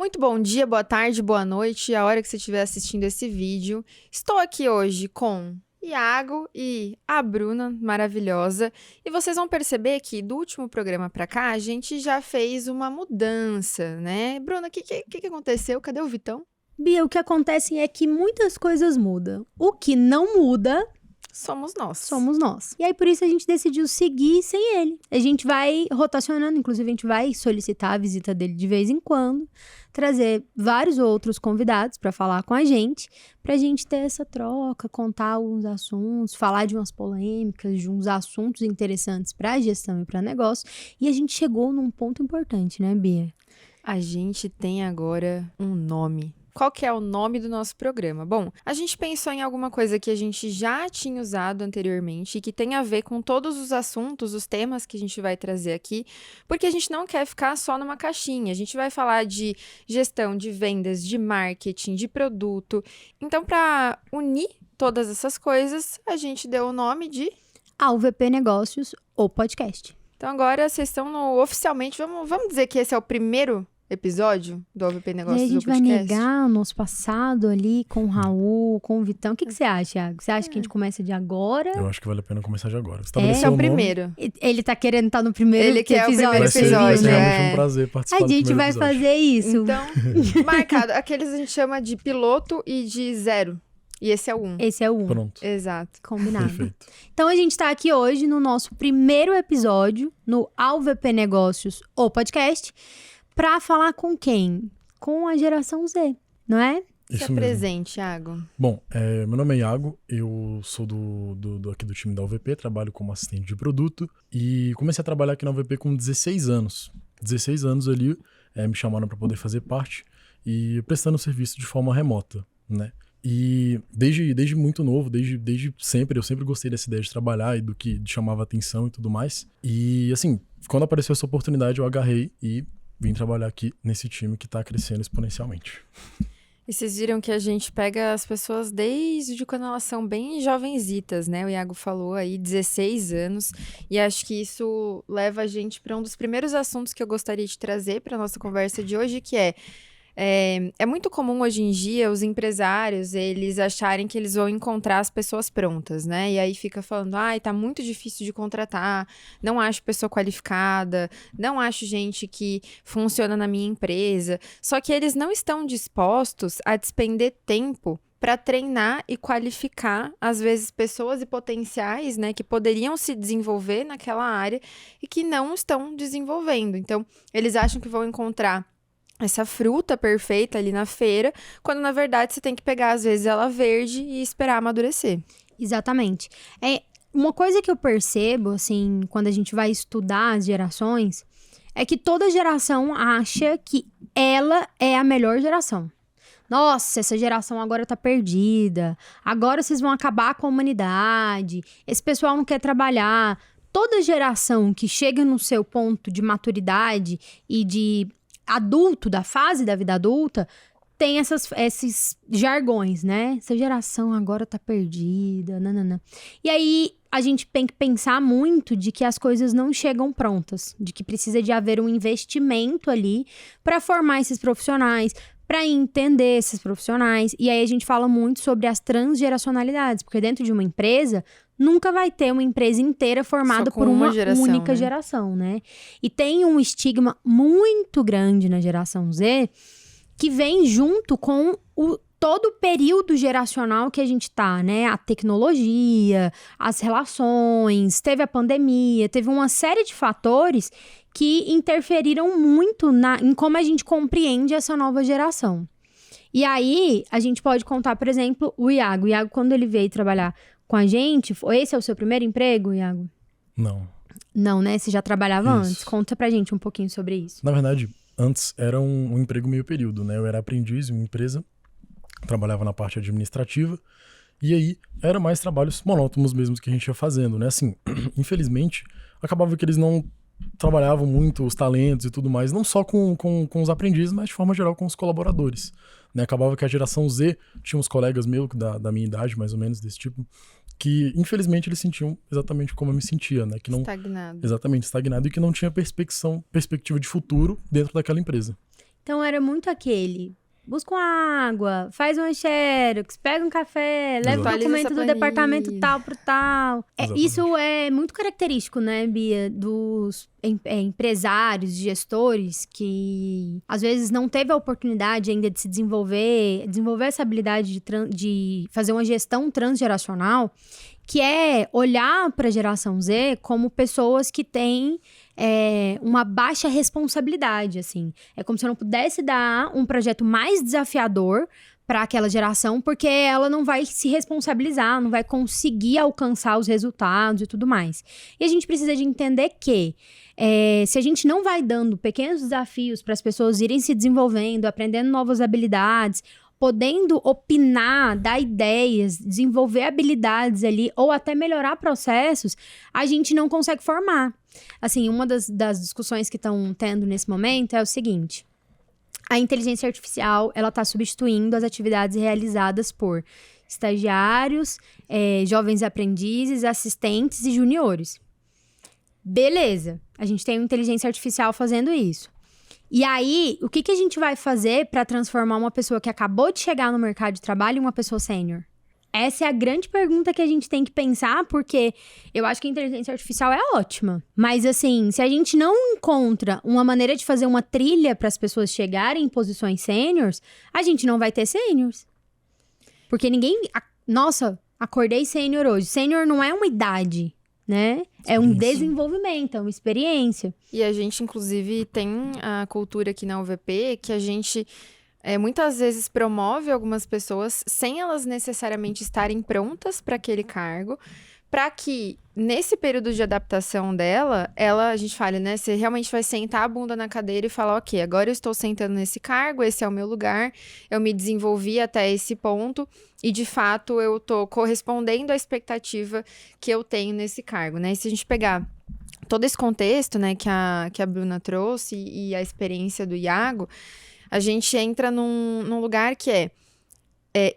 Muito bom dia, boa tarde, boa noite, a hora que você estiver assistindo esse vídeo. Estou aqui hoje com Iago e a Bruna, maravilhosa. E vocês vão perceber que do último programa pra cá, a gente já fez uma mudança, né? Bruna, o que aconteceu? Cadê o Vitão? Bia, o que acontece é que muitas coisas mudam. O que não muda... Somos nós. Somos nós. E aí, por isso, a gente decidiu seguir sem ele. A gente vai rotacionando, inclusive a gente vai solicitar a visita dele de vez em quando, trazer vários outros convidados para falar com a gente, pra gente ter essa troca, contar alguns assuntos, falar de umas polêmicas, de uns assuntos interessantes pra gestão e pra negócio. E a gente chegou num ponto importante, né, Bia? A gente tem agora um nome. Qual que é o nome do nosso programa? Bom, a gente pensou em alguma coisa que a gente já tinha usado anteriormente e que tem a ver com todos os assuntos, os temas que a gente vai trazer aqui, porque a gente não quer ficar só numa caixinha. A gente vai falar de gestão, de vendas, de marketing, de produto. Então, para unir todas essas coisas, a gente deu o nome de AUVP Negócios, o podcast. Então, agora vocês estão oficialmente, vamos dizer que esse é o primeiro episódio do AUVP Negócios do podcast? E a gente vai negar o nosso passado ali com o Raul, com o Vitão. O que você acha, Thiago? Você acha que a gente começa de agora? Eu acho que vale a pena começar de agora. Esse é o primeiro. Ele tá querendo estar no primeiro episódio. Ele quer o primeiro episódio. Vai ser realmente um prazer participar A gente vai fazer isso. Então, marcado. Aqueles a gente chama de piloto e de zero. E esse é o 1. Esse é o 1. Pronto. Exato. Combinado. Perfeito. Então, a gente tá aqui hoje no nosso primeiro episódio, no AUVP Negócios, o podcast, pra falar com quem? Com a geração Z, não é? Se apresente, Iago. Bom, meu nome é Iago, eu sou aqui do time da UVP, trabalho como assistente de produto e comecei a trabalhar aqui na UVP com 16 anos. 16 anos ali, me chamaram para poder fazer parte e prestando serviço de forma remota, né? E desde muito novo, desde sempre, eu sempre gostei dessa ideia de trabalhar e do que chamava atenção e tudo mais. E assim, quando apareceu essa oportunidade, eu agarrei e vim trabalhar aqui nesse time que tá crescendo exponencialmente. E vocês viram que a gente pega as pessoas desde quando elas são bem jovenzitas, né? O Iago falou aí, 16 anos. E acho que isso leva a gente para um dos primeiros assuntos que eu gostaria de trazer para nossa conversa de hoje, que é muito comum hoje em dia os empresários, eles acharem que eles vão encontrar as pessoas prontas, né? E aí fica falando, tá muito difícil de contratar, não acho pessoa qualificada, não acho gente que funciona na minha empresa. Só que eles não estão dispostos a despender tempo para treinar e qualificar, às vezes, pessoas e potenciais, né, que poderiam se desenvolver naquela área e que não estão desenvolvendo. Então, eles acham que vão encontrar essa fruta perfeita ali na feira, quando na verdade você tem que pegar, às vezes, ela verde e esperar amadurecer. Exatamente. Uma coisa que eu percebo, assim, quando a gente vai estudar as gerações, é que toda geração acha que ela é a melhor geração. Nossa, essa geração agora tá perdida. Agora vocês vão acabar com a humanidade. Esse pessoal não quer trabalhar. Toda geração que chega no seu ponto de maturidade e de adulto, da fase da vida adulta, tem esses jargões, né? Essa geração agora tá perdida, nanana. E aí, a gente tem que pensar muito de que as coisas não chegam prontas, de que precisa de haver um investimento ali para formar esses profissionais, para entender esses profissionais. E aí, a gente fala muito sobre as transgeracionalidades, porque dentro de uma empresa, nunca vai ter uma empresa inteira formada por uma única geração, né? E tem um estigma muito grande na geração Z que vem junto com todo o período geracional que a gente tá, né? A tecnologia, as relações, teve a pandemia, teve uma série de fatores que interferiram muito em como a gente compreende essa nova geração. E aí, a gente pode contar, por exemplo, o Iago. O Iago, quando ele veio trabalhar com a gente, esse é o seu primeiro emprego, Iago? Não. Não, né? Você já trabalhava antes? Conta pra gente um pouquinho sobre isso. Na verdade, antes era um emprego meio período, né? Eu era aprendiz em uma empresa, trabalhava na parte administrativa, e aí era mais trabalhos monótonos mesmo que a gente ia fazendo, né? Assim, infelizmente, acabava que eles não trabalhavam muito os talentos e tudo mais, não só com os aprendizes, mas de forma geral com os colaboradores, né? Acabava que a geração Z tinha uns colegas meus da minha idade, mais ou menos, desse tipo, que infelizmente eles sentiam exatamente como eu me sentia, né? Que não, estagnado. Exatamente, estagnado, e que não tinha perspectiva de futuro dentro daquela empresa. Então era muito aquele... Busca uma água, faz um xerox, pega um café, leva o Atualiza documento essa do departamento planilha. tal pro tal. Exatamente. Isso é muito característico, né, Bia, dos empresários, gestores que às vezes não teve a oportunidade ainda de se desenvolver essa habilidade de fazer uma gestão transgeracional, que é olhar para a geração Z como pessoas que têm uma baixa responsabilidade, assim. É como se eu não pudesse dar um projeto mais desafiador para aquela geração, porque ela não vai se responsabilizar, não vai conseguir alcançar os resultados e tudo mais. E a gente precisa de entender que se a gente não vai dando pequenos desafios para as pessoas irem se desenvolvendo, aprendendo novas habilidades, podendo opinar, dar ideias, desenvolver habilidades ali, ou até melhorar processos, a gente não consegue formar. Assim, uma das discussões que estão tendo nesse momento é o seguinte: a inteligência artificial, ela está substituindo as atividades realizadas por estagiários, jovens aprendizes, assistentes e juniores. Beleza, a gente tem uma inteligência artificial fazendo isso. E aí, o que a gente vai fazer para transformar uma pessoa que acabou de chegar no mercado de trabalho em uma pessoa sênior? Essa é a grande pergunta que a gente tem que pensar, porque eu acho que a inteligência artificial é ótima. Mas, assim, se a gente não encontra uma maneira de fazer uma trilha para as pessoas chegarem em posições sêniors, a gente não vai ter sêniors. Porque ninguém... Nossa, acordei sênior hoje. Sênior não é uma idade, né? É um desenvolvimento, é uma experiência. E a gente, inclusive, tem a cultura aqui na UVP que a gente muitas vezes promove algumas pessoas sem elas necessariamente estarem prontas para aquele cargo, para que nesse período de adaptação dela, a gente fale, né? Você realmente vai sentar a bunda na cadeira e falar, ok, agora eu estou sentando nesse cargo, esse é o meu lugar, eu me desenvolvi até esse ponto e, de fato, eu estou correspondendo à expectativa que eu tenho nesse cargo, né? E se a gente pegar todo esse contexto, né, que a Bruna trouxe e a experiência do Iago, a gente entra num lugar que é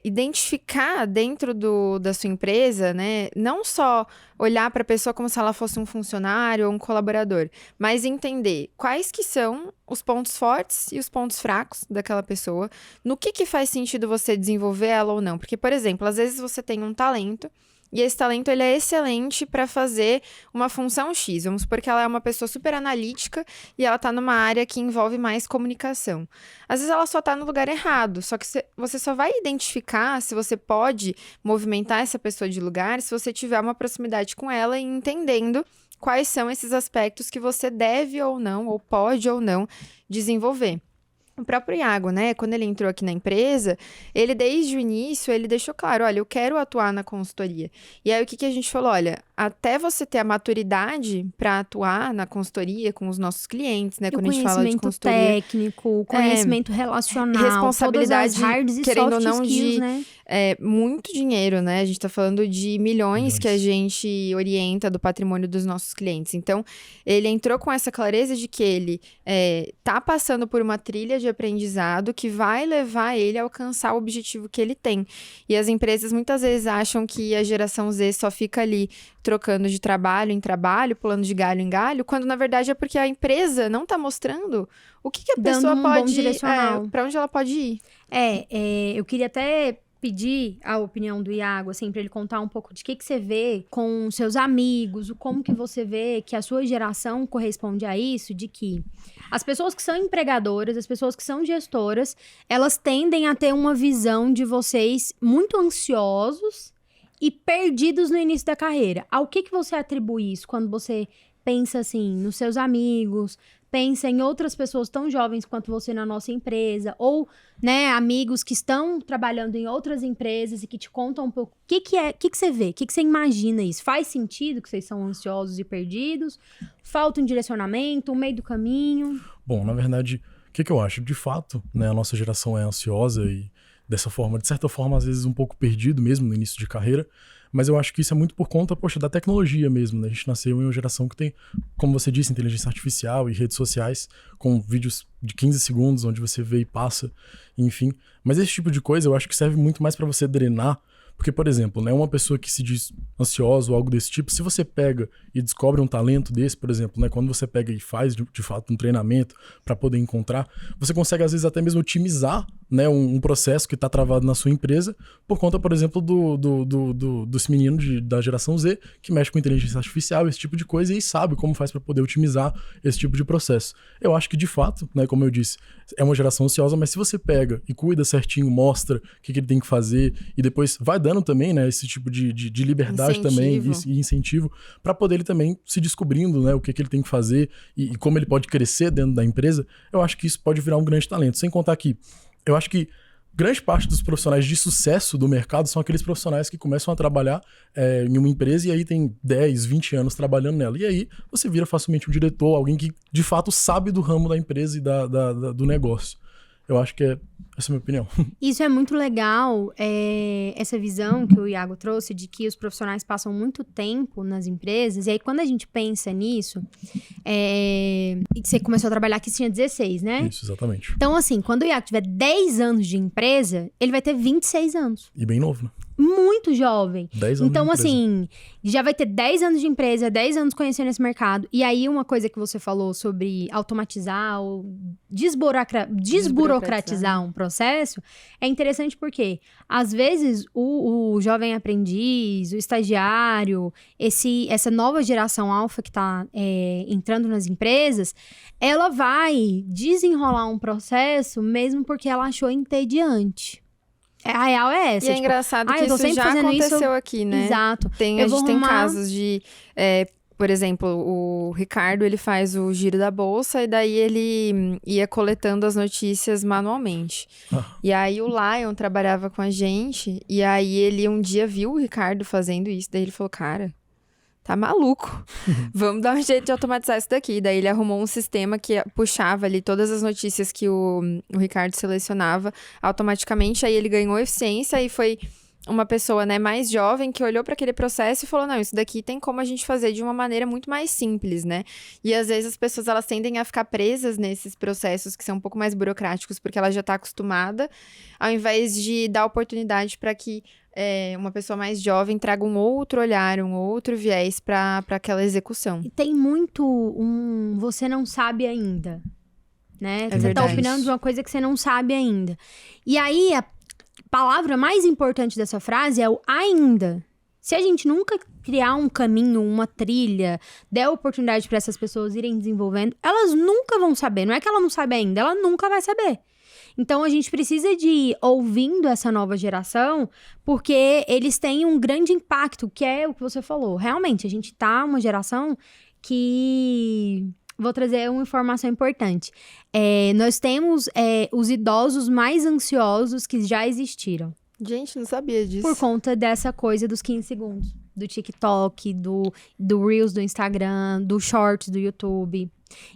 identificar dentro da sua empresa, né, não só olhar para a pessoa como se ela fosse um funcionário ou um colaborador, mas entender quais que são os pontos fortes e os pontos fracos daquela pessoa, no que faz sentido você desenvolver ela ou não. Porque, por exemplo, às vezes você tem um talento, e esse talento, ele é excelente para fazer uma função X. Vamos supor que ela é uma pessoa super analítica e ela está numa área que envolve mais comunicação. Às vezes ela só está no lugar errado, só que você só vai identificar se você pode movimentar essa pessoa de lugar se você tiver uma proximidade com ela e entendendo quais são esses aspectos que você deve ou não, ou pode ou não desenvolver. O próprio Iago, né, quando ele entrou aqui na empresa, ele desde o início, ele deixou claro, olha, eu quero atuar na consultoria. E aí o que a gente falou, olha, até você ter a maturidade para atuar na consultoria com os nossos clientes, né, quando a gente fala de consultoria. Técnico, conhecimento relacional, responsabilidade, todas as hard e querendo soft ou não, skills, né? Muito dinheiro, né? A gente tá falando de milhões que a gente orienta do patrimônio dos nossos clientes. Então, ele entrou com essa clareza de que ele tá passando por uma trilha de aprendizado que vai levar ele a alcançar o objetivo que ele tem. E as empresas muitas vezes acham que a geração Z só fica ali trocando de trabalho em trabalho, pulando de galho em galho, quando na verdade é porque a empresa não tá mostrando o que a pessoa pode ir, para onde ela pode ir. Eu queria até pedir a opinião do Iago, assim, para ele contar um pouco de que você vê com seus amigos, como que você vê que a sua geração corresponde a isso, de que as pessoas que são empregadoras, as pessoas que são gestoras, elas tendem a ter uma visão de vocês muito ansiosos e perdidos no início da carreira. Ao que você atribui isso quando você pensa, assim, nos seus amigos, pensa em outras pessoas tão jovens quanto você na nossa empresa, ou, né, amigos que estão trabalhando em outras empresas e que te contam um pouco. O que você vê? O que você imagina isso? Faz sentido que vocês são ansiosos e perdidos? Falta um direcionamento, um meio do caminho? Bom, na verdade, o que eu acho? De fato, né, a nossa geração é ansiosa e dessa forma, de certa forma, às vezes um pouco perdido mesmo no início de carreira, mas eu acho que isso é muito por conta, da tecnologia mesmo, né? A gente nasceu em uma geração que tem, como você disse, inteligência artificial e redes sociais, com vídeos de 15 segundos, onde você vê e passa, enfim. Mas esse tipo de coisa eu acho que serve muito mais para você drenar Porque, por exemplo, né, uma pessoa que se diz ansiosa ou algo desse tipo, se você pega e descobre um talento desse, por exemplo, né, quando você pega e faz de fato um treinamento para poder encontrar, você consegue às vezes até mesmo otimizar, né, um processo que está travado na sua empresa por conta, por exemplo, dos meninos da geração Z que mexe com inteligência artificial, esse tipo de coisa, e sabe como faz para poder otimizar esse tipo de processo. Eu acho que, de fato, né, como eu disse, é uma geração ansiosa, mas se você pega e cuida certinho, mostra o que ele tem que fazer e depois vai dando também, né, esse tipo de liberdade também e incentivo para poder ele também se descobrindo, né, o que ele tem que fazer e como ele pode crescer dentro da empresa, eu acho que isso pode virar um grande talento. Sem contar que eu acho que grande parte dos profissionais de sucesso do mercado são aqueles profissionais que começam a trabalhar em uma empresa e aí tem 10, 20 anos trabalhando nela. E aí você vira facilmente um diretor, alguém que de fato sabe do ramo da empresa e do negócio. Eu acho que essa é a minha opinião. Isso é muito legal, essa visão que o Iago trouxe de que os profissionais passam muito tempo nas empresas. E aí, quando a gente pensa nisso, você começou a trabalhar aqui, você tinha 16, né? Isso, exatamente. Então, assim, quando o Iago tiver 10 anos de empresa, ele vai ter 26 anos. E bem novo, né? Muito jovem. 10 anos então, de empresa. assim, já vai ter 10 anos de empresa, 10 anos conhecendo esse mercado. E aí, uma coisa que você falou sobre automatizar ou desburocratizar um processo é interessante porque, às vezes, o jovem aprendiz, o estagiário, essa nova geração alfa que está entrando nas empresas, ela vai desenrolar um processo mesmo porque ela achou entediante. A real é essa. E é engraçado que eu tô isso sempre já fazendo aconteceu isso. aqui, né? Exato. A gente tem casos de... por exemplo, o Ricardo, ele faz o giro da bolsa e daí ele ia coletando as notícias manualmente. E aí o Lion trabalhava com a gente e aí ele um dia viu o Ricardo fazendo isso, daí ele falou, cara... Tá maluco. Vamos dar um jeito de automatizar isso daqui. Daí ele arrumou um sistema que puxava ali todas as notícias que o Ricardo selecionava automaticamente. Aí ele ganhou eficiência e foi uma pessoa, né, mais jovem que olhou para aquele processo e falou, não, isso daqui tem como a gente fazer de uma maneira muito mais simples, né? E às vezes as pessoas, elas tendem a ficar presas nesses processos que são um pouco mais burocráticos porque ela já tá acostumada, ao invés de dar oportunidade para que uma pessoa mais jovem traga um outro olhar, um outro viés para aquela execução. E tem muito você não sabe ainda, né? Você verdade. tá opinando de uma coisa que você não sabe ainda. E aí, a palavra mais importante dessa frase é o ainda. Se a gente nunca criar um caminho, uma trilha, der oportunidade para essas pessoas irem desenvolvendo, elas nunca vão saber. Não é que ela não sabe ainda, ela nunca vai saber. Então, a gente precisa de ir ouvindo essa nova geração, porque eles têm um grande impacto, que é o que você falou. Realmente, a gente tá uma geração que... Vou trazer uma informação importante. Nós temos os idosos mais ansiosos que já existiram. Gente, não sabia disso. Por conta dessa coisa dos 15 segundos. Do TikTok, do Reels do Instagram, do Shorts do YouTube.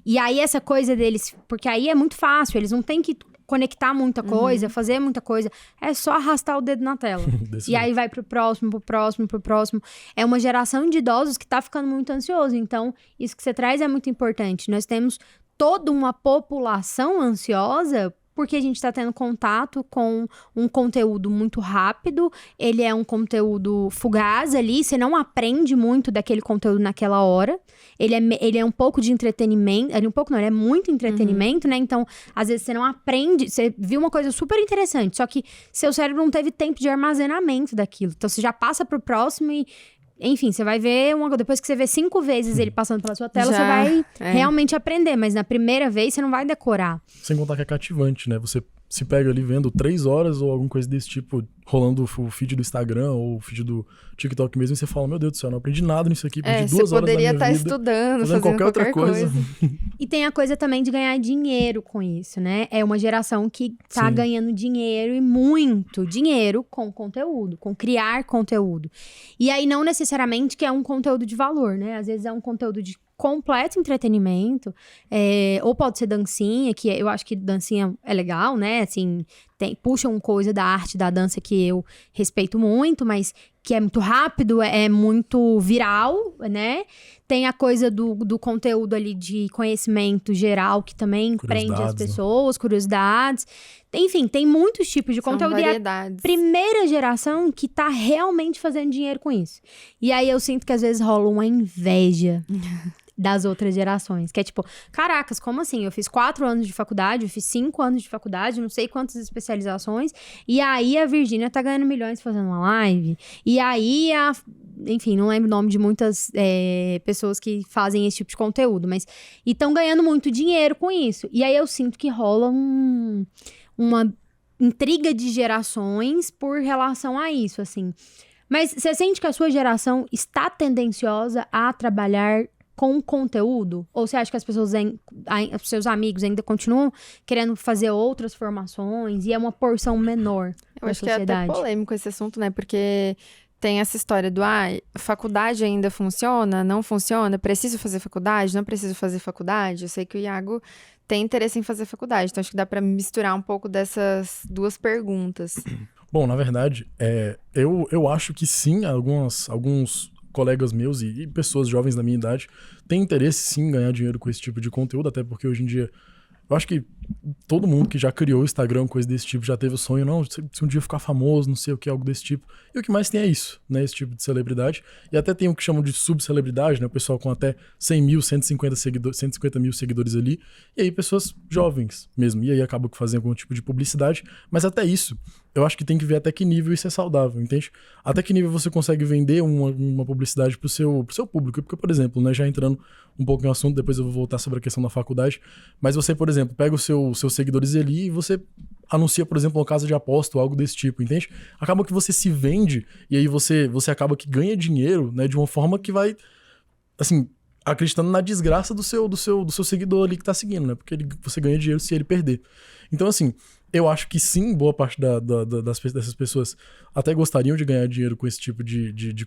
E aí, essa coisa deles... Porque aí é muito fácil, eles não têm que conectar muita coisa, fazer muita coisa. É só arrastar o dedo na tela. E aí vai pro próximo, pro próximo, pro próximo. É uma geração de idosos que tá ficando muito ansioso. Então, isso que você traz é muito importante. Nós temos toda uma população ansiosa porque a gente está tendo contato com um conteúdo muito rápido, ele é um conteúdo fugaz ali, você não aprende muito daquele conteúdo naquela hora, ele é um pouco de entretenimento, ele é muito entretenimento, né? Então, às vezes você não aprende, você viu uma coisa super interessante, só que seu cérebro não teve tempo de armazenamento daquilo, então você já passa pro próximo e... Enfim, você vai ver, depois que você vê 5 vezes ele passando pela sua tela, você vai realmente aprender. Mas na primeira vez, você não vai decorar. Sem contar que é cativante, né? Você se pega ali vendo 3 horas ou alguma coisa desse tipo, rolando o feed do Instagram ou o feed do TikTok mesmo, e você fala, meu Deus do céu, não aprendi nada nisso aqui, perdi 2 horas da minha vida. Você poderia estar estudando, fazendo qualquer outra coisa. E tem a coisa também de ganhar dinheiro com isso, né? É uma geração que tá ganhando dinheiro e muito dinheiro com conteúdo, com criar conteúdo. E aí não necessariamente que é um conteúdo de valor, né? Às vezes é um conteúdo de completo entretenimento, ou pode ser dancinha, que eu acho que dancinha é legal, né? Assim, puxam coisa da arte, da dança que eu respeito muito, mas que é muito rápido, é muito viral, né? Tem a coisa do conteúdo ali de conhecimento geral, que também prende as pessoas, curiosidades. Enfim, tem muitos tipos de conteúdo. Variedades. E a primeira geração que tá realmente fazendo dinheiro com isso. E aí eu sinto que às vezes rola uma inveja das outras gerações. Que é tipo, caracas, como assim? Eu fiz 4 anos de faculdade, eu fiz 5 anos de faculdade, não sei quantas especializações, e aí a Virgínia tá ganhando milhões fazendo uma live. E aí enfim, não lembro o nome de muitas pessoas que fazem esse tipo de conteúdo, mas... E estão ganhando muito dinheiro com isso. E aí eu sinto que rola uma intriga de gerações por relação a isso, assim. Mas você sente que a sua geração está tendenciosa a trabalhar com conteúdo? Ou você acha que as pessoas, os seus amigos ainda continuam querendo fazer outras formações e é uma porção menor Eu da acho que é sociedade? até polêmico esse assunto, né? Porque tem essa história do, faculdade ainda funciona? Não funciona? Preciso fazer faculdade? Não preciso fazer faculdade? Eu sei que o Iago tem interesse em fazer faculdade, então acho que dá pra misturar um pouco dessas duas perguntas. Bom, na verdade, eu acho que sim, alguns colegas meus e pessoas jovens da minha idade têm interesse sim em ganhar dinheiro com esse tipo de conteúdo, até porque hoje em dia eu acho que todo mundo que já criou o Instagram, coisa desse tipo, já teve o sonho, não, se um dia ficar famoso, não sei o que, algo desse tipo. E o que mais tem é isso, né, esse tipo de celebridade. E até tem o que chamam de subcelebridade, né, o pessoal com até 100 mil, 150 mil seguidores ali. E aí pessoas jovens mesmo, e aí acabam que fazem algum tipo de publicidade. Mas até isso, eu acho que tem que ver até que nível isso é saudável, entende? Até que nível você consegue vender uma publicidade pro seu público. Porque, por exemplo, né, já entrando um pouco no assunto, depois eu vou voltar sobre a questão da faculdade, mas você, por exemplo, pega os seus seguidores ali e você anuncia, por exemplo, uma casa de aposta ou algo desse tipo, entende? Acaba que você se vende e aí você acaba que ganha dinheiro, né, de uma forma que vai, assim, acreditando na desgraça do seu seguidor ali que tá seguindo, né? Porque você ganha dinheiro se ele perder. Então, assim, eu acho que sim, boa parte dessas pessoas até gostariam de ganhar dinheiro com esse tipo de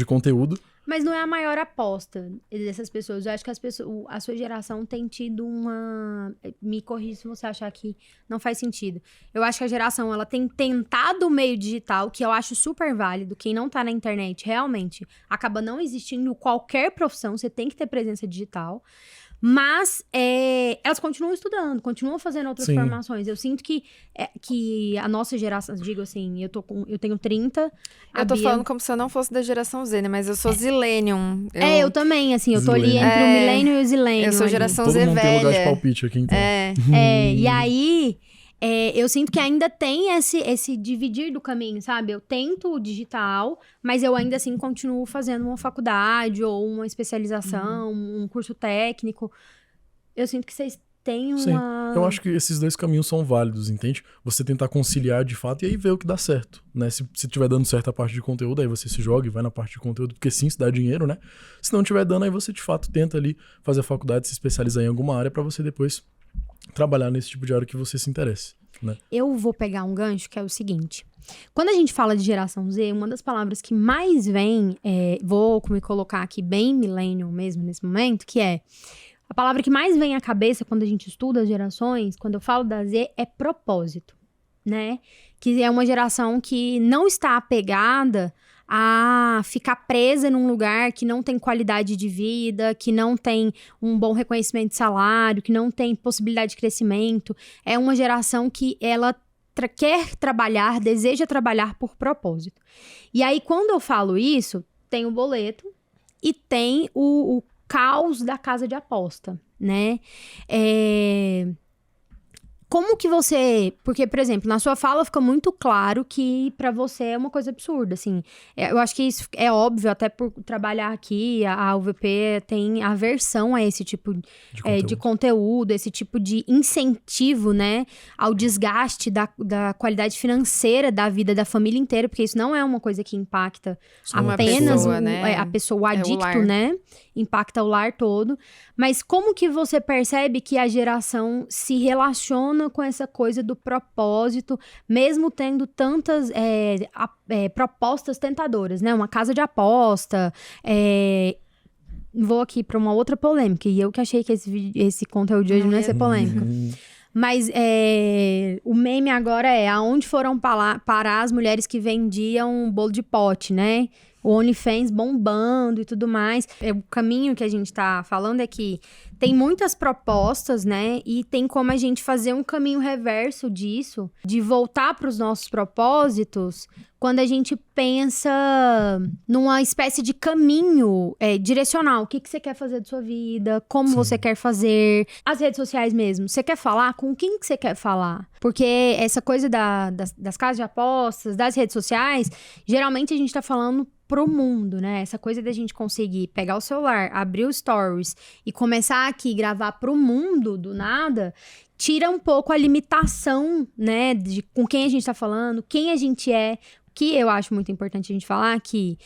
conteúdo. Mas não é a maior aposta dessas pessoas. Eu acho que a sua geração tem tido uma... Me corrija se você achar que não faz sentido. Eu acho que a geração, ela tem tentado o meio digital, que eu acho super válido. Quem não tá na internet, realmente, acaba não existindo qualquer profissão. Você tem que ter presença digital. Mas elas continuam estudando, continuam fazendo outras formações. Eu sinto que a nossa geração, digo assim, eu tenho 30. Eu tô falando como se eu não fosse da geração Z, né? Mas eu sou Zillennium. Eu também, assim, eu tô ali entre o Millennium e o Zillennium. Eu sou ali. geração Todo Z mundo velha. tem lugar de palpite aqui, então. E aí... eu sinto que ainda tem esse dividir do caminho, sabe? Eu tento o digital, mas eu ainda assim continuo fazendo uma faculdade ou uma especialização, um curso técnico. Eu sinto que vocês têm uma... Sim, eu acho que esses dois caminhos são válidos, entende? Você tentar conciliar de fato e aí ver o que dá certo, né? Se tiver dando certo a parte de conteúdo, aí você se joga e vai na parte de conteúdo, porque sim, isso dá dinheiro, né? Se não tiver dando, aí você de fato tenta ali fazer a faculdade, se especializar em alguma área pra você depois trabalhar nesse tipo de área que você se interesse, né? Eu vou pegar um gancho que é o seguinte. Quando a gente fala de geração Z, uma das palavras que mais vem, vou me colocar aqui bem millennial mesmo nesse momento, que é a palavra que mais vem à cabeça quando a gente estuda as gerações, quando eu falo da Z, é propósito, né? Que é uma geração que não está apegada a ficar presa num lugar que não tem qualidade de vida, que não tem um bom reconhecimento de salário, que não tem possibilidade de crescimento. É uma geração que ela quer trabalhar, deseja trabalhar por propósito. E aí, quando eu falo isso, tem o boleto e tem o caos da casa de aposta, né? Como que você... Porque, por exemplo, na sua fala fica muito claro que pra você é uma coisa absurda, assim. Eu acho que isso é óbvio, até por trabalhar aqui, a UVP tem aversão a esse tipo de conteúdo, esse tipo de incentivo, né? Ao desgaste da qualidade financeira da vida da família inteira, porque isso não é uma coisa que impacta apenas a pessoa, o adicto, né? Impacta o lar todo. Mas como que você percebe que a geração se relaciona com essa coisa do propósito, mesmo tendo tantas propostas tentadoras, né? Uma casa de aposta. Vou aqui para uma outra polêmica, e eu que achei que esse conteúdo de hoje não ia ser polêmico. Mas o meme agora é aonde foram parar as mulheres que vendiam bolo de pote, né? O OnlyFans bombando e tudo mais. O caminho que a gente tá falando é que tem muitas propostas, né? E tem como a gente fazer um caminho reverso disso, de voltar para os nossos propósitos, quando a gente pensa numa espécie de caminho direcional. O que você quer fazer da sua vida? Como Sim. você quer fazer? As redes sociais mesmo. Você quer falar? Com quem que você quer falar? Porque essa coisa das casas de apostas, das redes sociais, geralmente a gente tá falando pro mundo, né? Essa coisa da gente conseguir pegar o celular, abrir o Stories e começar aqui gravar pro mundo do nada, tira um pouco a limitação, né? De com quem a gente tá falando, quem a gente é. Que eu acho muito importante a gente falar que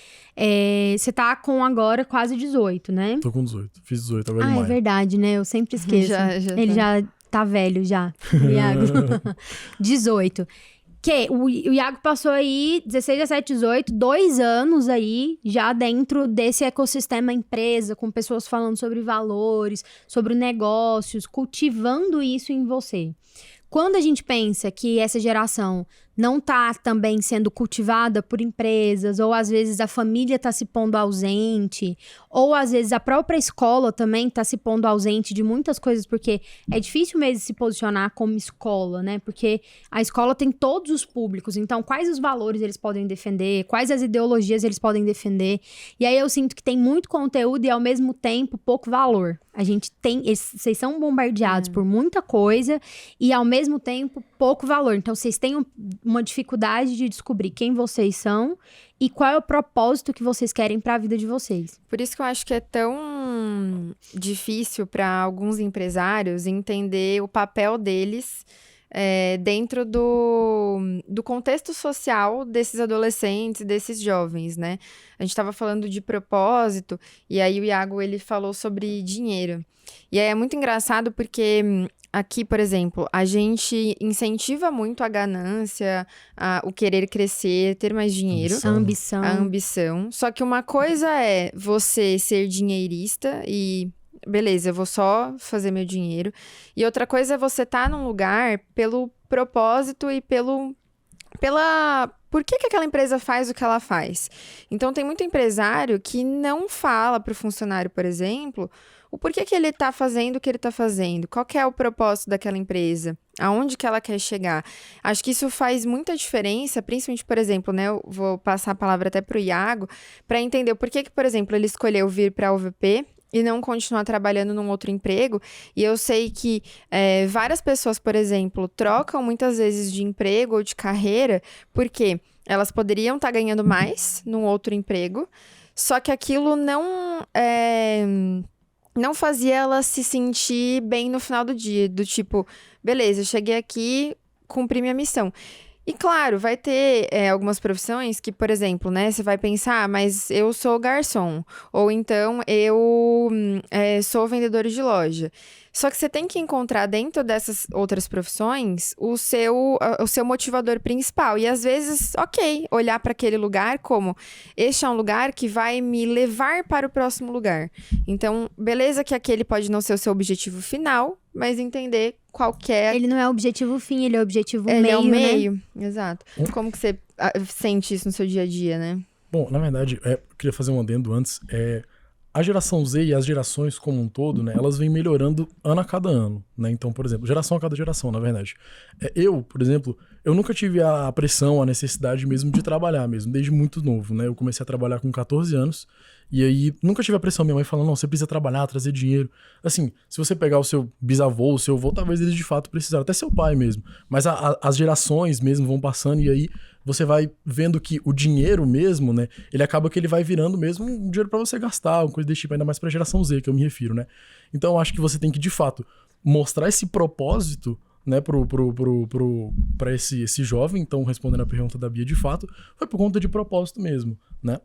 você tá com agora quase 18, né? Tô com 18. Fiz 18 agora em É maio. verdade, né? Eu sempre esqueço. Ele já tá velho já, o Iago. 18. Que o Iago passou aí 16, 17, 18, 2 anos aí já dentro desse ecossistema empresa, com pessoas falando sobre valores, sobre negócios, cultivando isso em você. Quando a gente pensa que essa geração não tá também sendo cultivada por empresas, ou às vezes a família tá se pondo ausente, ou às vezes a própria escola também tá se pondo ausente de muitas coisas, porque é difícil mesmo se posicionar como escola, né? Porque a escola tem todos os públicos, então quais os valores eles podem defender, quais as ideologias eles podem defender, e aí eu sinto que tem muito conteúdo e ao mesmo tempo pouco valor. A gente tem, vocês são bombardeados por muita coisa e ao mesmo tempo pouco valor, então vocês têm uma dificuldade de descobrir quem vocês são e qual é o propósito que vocês querem para a vida de vocês. Por isso que eu acho que é tão difícil para alguns empresários entender o papel deles dentro do contexto social desses adolescentes, desses jovens, né? A gente estava falando de propósito e aí o Iago, ele falou sobre dinheiro. E aí é muito engraçado porque aqui, por exemplo, a gente incentiva muito a ganância, o querer crescer, ter mais dinheiro. A ambição. Só que uma coisa é você ser dinheirista e beleza, eu vou só fazer meu dinheiro. E outra coisa é você estar num lugar pelo propósito e por que aquela empresa faz o que ela faz. Então, tem muito empresário que não fala para o funcionário, por exemplo, o porquê que ele está fazendo o que ele está fazendo, qual que é o propósito daquela empresa, aonde que ela quer chegar. Acho que isso faz muita diferença, principalmente, por exemplo, né, eu vou passar a palavra até para o Iago, para entender o porquê que, por exemplo, ele escolheu vir para a UVP e não continuar trabalhando num outro emprego. E eu sei que várias pessoas, por exemplo, trocam muitas vezes de emprego ou de carreira porque elas poderiam estar ganhando mais num outro emprego, só que aquilo não fazia ela se sentir bem no final do dia, do tipo, beleza, eu cheguei aqui, cumpri minha missão. E claro, vai ter algumas profissões que, por exemplo, né, você vai pensar, mas eu sou garçom, ou então eu sou vendedor de loja. Só que você tem que encontrar dentro dessas outras profissões o seu motivador principal. E às vezes, ok, olhar para aquele lugar como este é um lugar que vai me levar para o próximo lugar. Então, beleza que aquele pode não ser o seu objetivo final, mas entender qual que é. Ele não é o objetivo fim, ele é o objetivo meio, Ele é o meio, né? Exato. Como que você sente isso no seu dia a dia, né? Bom, na verdade, eu queria fazer um adendo antes. A geração Z e as gerações como um todo, né, elas vêm melhorando ano a cada ano, né? Então, por exemplo, geração a cada geração, na verdade. Eu, por exemplo, eu nunca tive a pressão, a necessidade mesmo de trabalhar mesmo, desde muito novo, né? Eu comecei a trabalhar com 14 anos e aí nunca tive a pressão, minha mãe falando, não, você precisa trabalhar, trazer dinheiro. Assim, se você pegar o seu bisavô, o seu avô, talvez eles de fato precisaram, até seu pai mesmo. Mas as gerações mesmo vão passando e aí você vai vendo que o dinheiro mesmo, né, ele acaba que ele vai virando mesmo um dinheiro pra você gastar, uma coisa desse tipo, ainda mais pra geração Z, que eu me refiro, né. Então eu acho que você tem que, de fato, mostrar esse propósito, né, pra esse jovem. Então, respondendo a pergunta da Bia, de fato, foi por conta de propósito mesmo, né.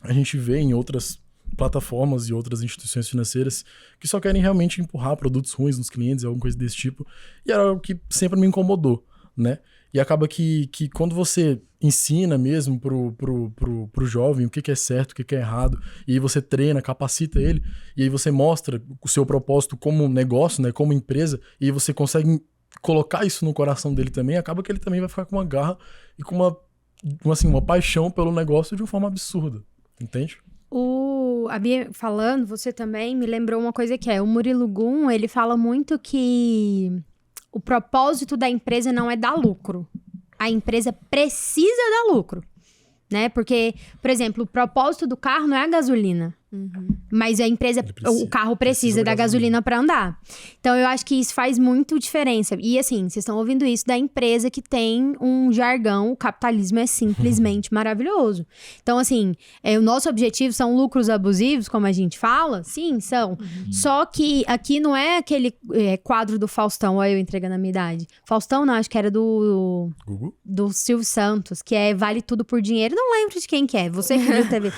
A gente vê em outras plataformas e outras instituições financeiras que só querem realmente empurrar produtos ruins nos clientes, alguma coisa desse tipo, e era algo que sempre me incomodou, né. E acaba que quando você ensina mesmo pro jovem o que é certo, o que é errado, e aí você treina, capacita ele, e aí você mostra o seu propósito como negócio, né, como empresa, e aí você consegue colocar isso no coração dele também, acaba que ele também vai ficar com uma garra e com uma paixão pelo negócio de uma forma absurda, entende? A Bia falando, você também me lembrou uma coisa que o Murilo Gun, ele fala muito que o propósito da empresa não é dar lucro. A empresa precisa dar lucro, né? Porque, por exemplo, o propósito do carro não é a gasolina. Mas o carro precisa da gasolina para andar. Então, eu acho que isso faz muito diferença. E assim, vocês estão ouvindo isso da empresa que tem um jargão, o capitalismo é simplesmente maravilhoso. Então, assim, o nosso objetivo são lucros abusivos, como a gente fala? Sim, são. Só que aqui não é aquele quadro do Faustão, olha eu entregando a minha idade. Faustão não, acho que era do Silvio Santos, que vale tudo por dinheiro. Não lembro de quem que é, você que viu TV.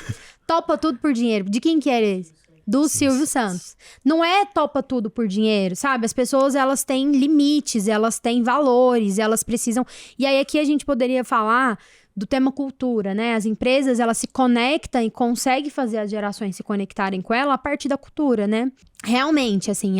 Topa tudo por dinheiro. De quem que era esse? Do Silvio Santos. Não é topa tudo por dinheiro, sabe? As pessoas, elas têm limites, elas têm valores, elas precisam... E aí aqui a gente poderia falar do tema cultura, né? As empresas, elas se conectam e conseguem fazer as gerações se conectarem com ela a partir da cultura, né? Realmente, assim,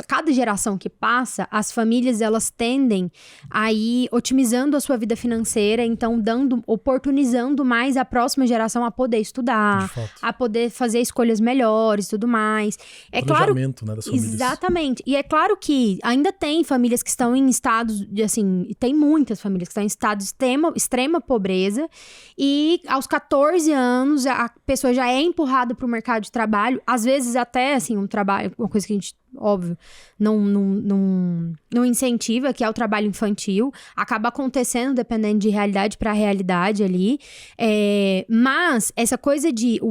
cada geração que passa, as famílias, elas tendem a ir otimizando a sua vida financeira, então oportunizando mais a próxima geração a poder estudar, a poder fazer escolhas melhores e tudo mais. Planejamento, né, das famílias. Exatamente. E é claro que ainda tem famílias que estão em estados, assim, tem muitas famílias que estão em estado de extrema pobreza, e aos 14 anos a pessoa já é empurrada para o mercado de trabalho, às vezes até, assim, um trabalho, uma coisa que a gente, óbvio, não incentiva, que é o trabalho infantil, acaba acontecendo dependendo de realidade para realidade ali, mas essa coisa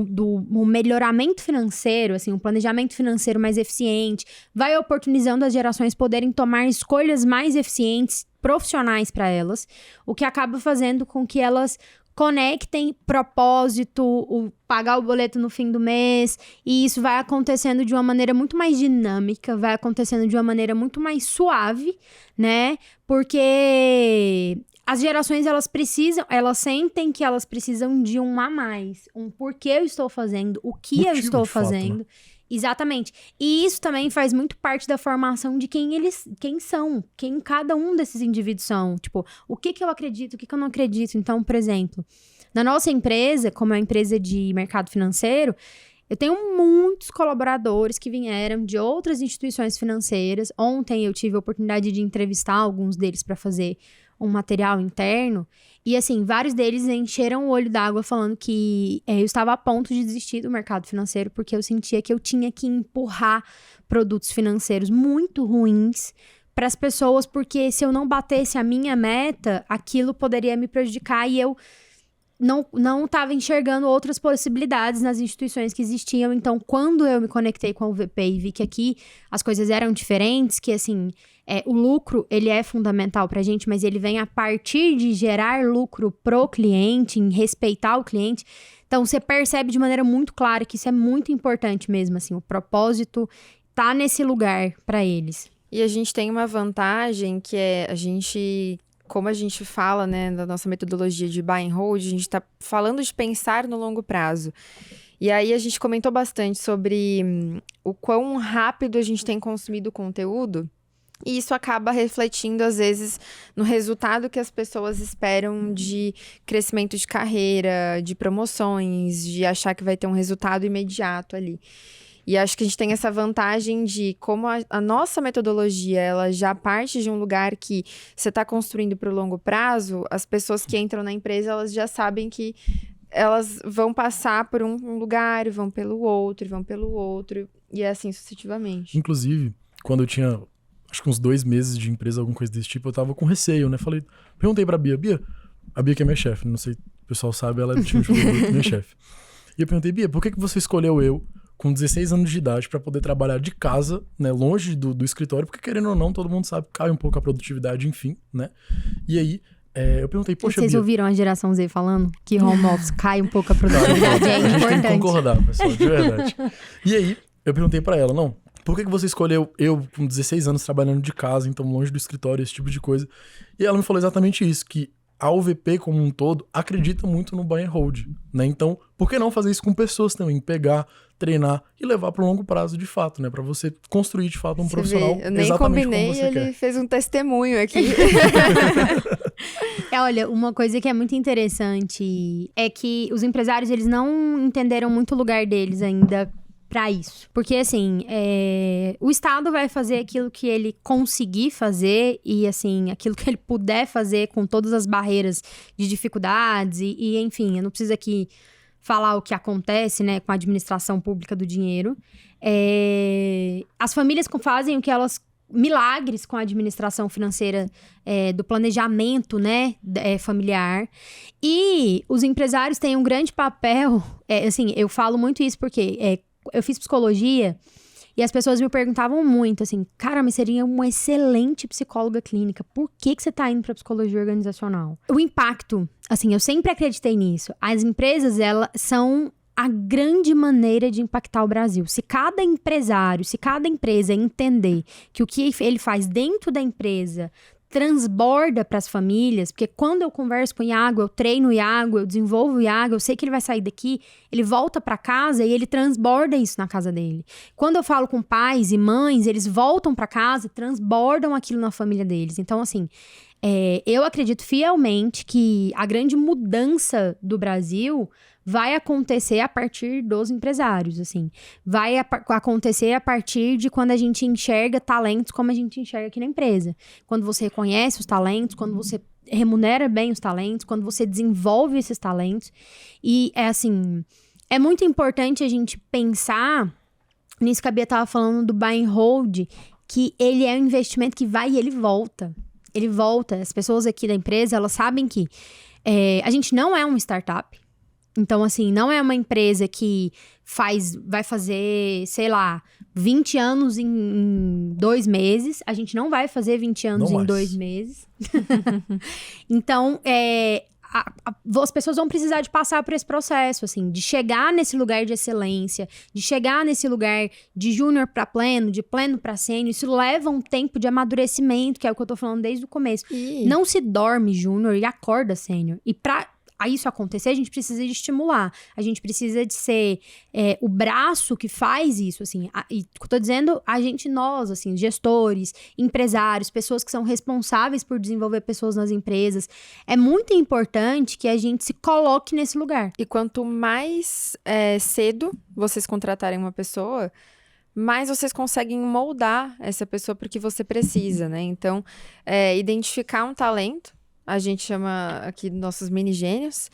do melhoramento financeiro, assim, um planejamento financeiro mais eficiente, vai oportunizando as gerações poderem tomar escolhas mais eficientes, profissionais para elas, o que acaba fazendo com que elas conectem propósito, pagar o boleto no fim do mês, e isso vai acontecendo de uma maneira muito mais dinâmica, vai acontecendo de uma maneira muito mais suave, né? Porque as gerações, elas sentem que elas precisam de um a mais, um porquê eu estou fazendo, o que eu estou fazendo. Fato, né? Exatamente. E isso também faz muito parte da formação de quem são, quem cada um desses indivíduos são. Tipo, o que eu acredito, o que eu não acredito. Então, por exemplo, na nossa empresa, como é uma empresa de mercado financeiro, eu tenho muitos colaboradores que vieram de outras instituições financeiras. Ontem eu tive a oportunidade de entrevistar alguns deles para fazer um material interno. E, assim, vários deles encheram o olho d'água falando que eu estava a ponto de desistir do mercado financeiro porque eu sentia que eu tinha que empurrar produtos financeiros muito ruins para as pessoas, porque se eu não batesse a minha meta, aquilo poderia me prejudicar e eu não estava enxergando outras possibilidades nas instituições que existiam. Então, quando eu me conectei com a UVP e vi que aqui as coisas eram diferentes, que, assim, o lucro, ele é fundamental pra gente, mas ele vem a partir de gerar lucro pro cliente, em respeitar o cliente. Então, você percebe de maneira muito clara que isso é muito importante mesmo, assim, o propósito tá nesse lugar pra eles. E a gente tem uma vantagem que como a gente fala, né, da nossa metodologia de buy and hold, a gente está falando de pensar no longo prazo. E aí a gente comentou bastante sobre o quão rápido a gente tem consumido conteúdo, e isso acaba refletindo, às vezes, no resultado que as pessoas esperam de crescimento de carreira, de promoções, de achar que vai ter um resultado imediato ali. E acho que a gente tem essa vantagem de como a nossa metodologia, ela já parte de um lugar que você está construindo para o longo prazo, as pessoas que entram na empresa, elas já sabem que elas vão passar por um lugar, vão pelo outro, e assim sucessivamente. Inclusive, quando eu tinha, acho que uns 2 meses de empresa, alguma coisa desse tipo, eu tava com receio, né? Perguntei pra Bia, a Bia que é minha chefe, não sei se o pessoal sabe, ela é do time de produto, minha chefe. E eu perguntei, Bia, por que você escolheu eu, com 16 anos de idade, para poder trabalhar de casa, né, longe do escritório, porque querendo ou não, todo mundo sabe que cai um pouco a produtividade, enfim, né? E aí, eu perguntei, poxa, Vocês Bia... ouviram a geração Z falando que home office cai um pouco a produtividade? É importante. A gente importante. tem que concordar, pessoal, de verdade. E aí, eu perguntei pra ela, por que você escolheu eu, com 16 anos, trabalhando de casa, então longe do escritório, esse tipo de coisa? E ela me falou exatamente isso, que a UVP como um todo acredita muito no buy and hold, né? Então, por que não fazer isso com pessoas também? Pegar, treinar e levar para o longo prazo de fato, né? Para você construir de fato um profissional eu nem exatamente combinei, como você ele quer. fez um testemunho aqui. Olha, uma coisa que é muito interessante é que os empresários, eles não entenderam muito o lugar deles ainda pra isso. Porque, assim, o Estado vai fazer aquilo que ele conseguir fazer e, assim, aquilo que ele puder fazer com todas as barreiras de dificuldades e enfim, eu não preciso aqui falar o que acontece, né, com a administração pública do dinheiro. As famílias fazem o que elas... milagres com a administração financeira do planejamento, né, familiar. E os empresários têm um grande papel, assim, eu falo muito isso porque eu fiz psicologia e as pessoas me perguntavam muito, assim, cara, mas seria uma excelente psicóloga clínica, por que você tá indo pra psicologia organizacional? O impacto, assim, eu sempre acreditei nisso. As empresas, elas são a grande maneira de impactar o Brasil. Se cada empresário, se cada empresa entender que o que ele faz dentro da empresa transborda para as famílias, porque quando eu converso com o Iago, eu treino o Iago, eu desenvolvo o Iago, eu sei que ele vai sair daqui, ele volta para casa e ele transborda isso na casa dele. Quando eu falo com pais e mães, eles voltam para casa e transbordam aquilo na família deles. Então, assim, eu acredito fielmente que a grande mudança do Brasil vai acontecer a partir dos empresários, assim. Vai acontecer a partir de quando a gente enxerga talentos como a gente enxerga aqui na empresa. Quando você reconhece os talentos, quando você remunera bem os talentos, quando você desenvolve esses talentos. E, assim, é muito importante a gente pensar, nisso que a Bia estava falando do buy and hold, que ele é um investimento que vai e ele volta. Ele volta. As pessoas aqui da empresa, elas sabem que a gente não é uma startup. Então, assim, não é uma empresa que vai fazer, sei lá, 20 anos em 2 meses. A gente não vai fazer 20 anos em 2 meses. Então, as pessoas vão precisar de passar por esse processo, assim, de chegar nesse lugar de excelência, de chegar nesse lugar de júnior para pleno, de pleno para sênior. Isso leva um tempo de amadurecimento, que é o que eu tô falando desde o começo. Não se dorme júnior e acorda sênior. E pra isso acontecer, a gente precisa de estimular. A gente precisa de ser o braço que faz isso, assim. E tô dizendo nós, assim, gestores, empresários, pessoas que são responsáveis por desenvolver pessoas nas empresas. É muito importante que a gente se coloque nesse lugar. E quanto mais cedo vocês contratarem uma pessoa, mais vocês conseguem moldar essa pessoa porque você precisa, né? Então, identificar um talento, a gente chama aqui nossos mini gênios.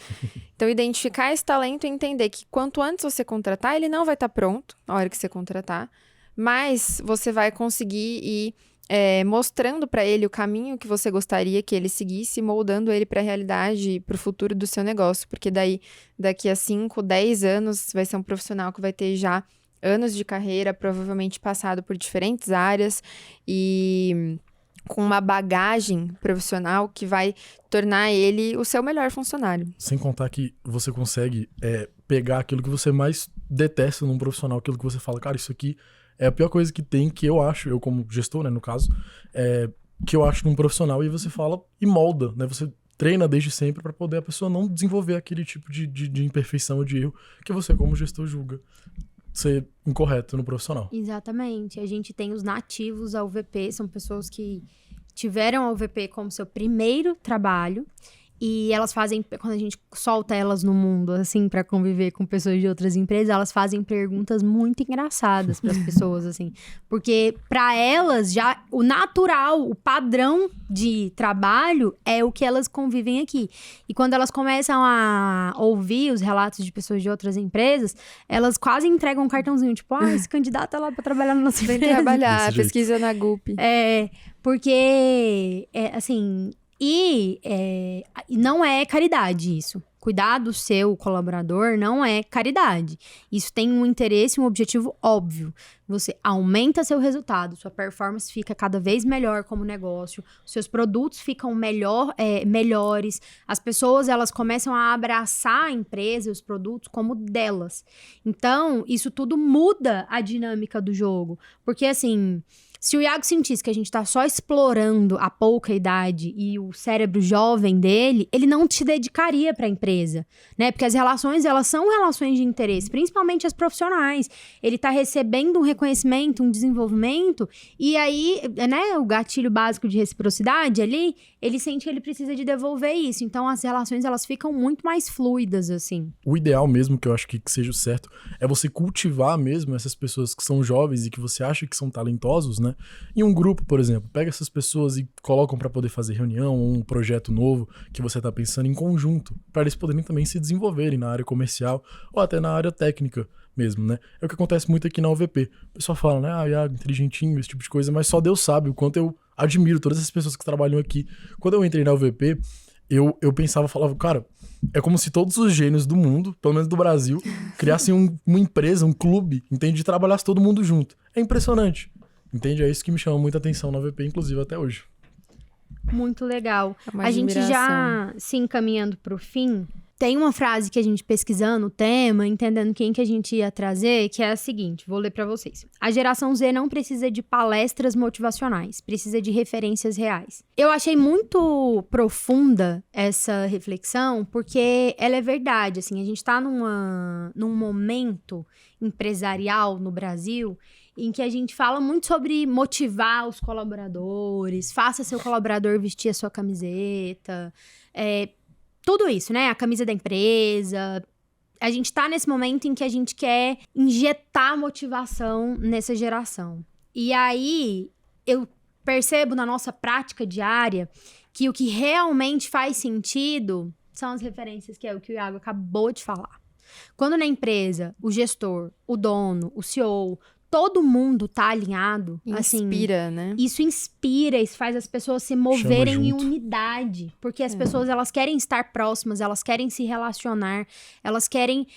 Então, identificar esse talento e entender que quanto antes você contratar, ele não vai estar pronto na hora que você contratar, mas você vai conseguir ir mostrando para ele o caminho que você gostaria que ele seguisse, moldando ele para a realidade, para o futuro do seu negócio, porque daí, daqui a 5, 10 anos, vai ser um profissional que vai ter já anos de carreira, provavelmente passado por diferentes áreas e com uma bagagem profissional que vai tornar ele o seu melhor funcionário. Sem contar que você consegue pegar aquilo que você mais detesta num profissional, aquilo que você fala, cara, isso aqui é a pior coisa que tem, que eu acho, eu como gestor, né, no caso, que eu acho num profissional, e você fala e molda, né, você treina desde sempre para poder a pessoa não desenvolver aquele tipo de imperfeição ou de erro que você como gestor julga ser incorreto no profissional. Exatamente. A gente tem os nativos da UVP, são pessoas que tiveram a UVP como seu primeiro trabalho e elas fazem, quando a gente solta elas no mundo, assim, pra conviver com pessoas de outras empresas, elas fazem perguntas muito engraçadas pras pessoas, assim, porque pra elas já o natural, o padrão de trabalho é o que elas convivem aqui. E quando elas começam a ouvir os relatos de pessoas de outras empresas, elas quase entregam um cartãozinho, tipo, esse candidato tá lá pra trabalhar na nossa empresa. Vem trabalhar, pesquisa na GUP. Porque, assim... E não é caridade isso. Cuidar do seu colaborador não é caridade. Isso tem um interesse, um objetivo óbvio. Você aumenta seu resultado, sua performance fica cada vez melhor como negócio, seus produtos ficam melhores, as pessoas elas começam a abraçar a empresa e os produtos como delas. Então, isso tudo muda a dinâmica do jogo. Porque, assim... Se o Iago sentisse que a gente tá só explorando a pouca idade e o cérebro jovem dele, ele não te dedicaria pra empresa, né? Porque as relações, elas são relações de interesse, principalmente as profissionais. Ele tá recebendo um reconhecimento, um desenvolvimento, e aí, né, o gatilho básico de reciprocidade ali, ele sente que ele precisa de devolver isso. Então, as relações, elas ficam muito mais fluidas, assim. O ideal mesmo, que eu acho que seja o certo, é você cultivar mesmo essas pessoas que são jovens e que você acha que são talentosos, né? Em um grupo, por exemplo, pega essas pessoas e colocam para poder fazer reunião ou um projeto novo que você tá pensando em conjunto, para eles poderem também se desenvolverem na área comercial ou até na área técnica mesmo, né? É o que acontece muito aqui na UVP. O pessoal fala, né? Iago, inteligentinho, esse tipo de coisa, mas só Deus sabe o quanto eu admiro todas essas pessoas que trabalham aqui. Quando eu entrei na UVP, eu pensava, falava, cara, é como se todos os gênios do mundo, pelo menos do Brasil, criassem uma empresa, um clube, entende? De trabalhasse todo mundo junto. É impressionante, entende? É isso que me chama muita atenção na UVP, inclusive até hoje. Muito legal. É uma A gente já admiração. se encaminhando pro fim, tem uma frase que a gente pesquisando o tema, entendendo quem que a gente ia trazer, que é a seguinte, vou ler pra vocês. A geração Z não precisa de palestras motivacionais, precisa de referências reais. Eu achei muito profunda essa reflexão, porque ela é verdade, assim, a gente tá num momento empresarial no Brasil em que a gente fala muito sobre motivar os colaboradores, faça seu colaborador vestir a sua camiseta, tudo isso, né? A camisa da empresa. A gente tá nesse momento em que a gente quer injetar motivação nessa geração. E aí, eu percebo na nossa prática diária que o que realmente faz sentido são as referências, que é o que o Iago acabou de falar. Quando na empresa, o gestor, o dono, o CEO, todo mundo tá alinhado, Inspira, né? isso inspira, isso faz as pessoas se moverem em junto. unidade. Porque as pessoas, elas querem estar próximas, elas querem se relacionar, elas querem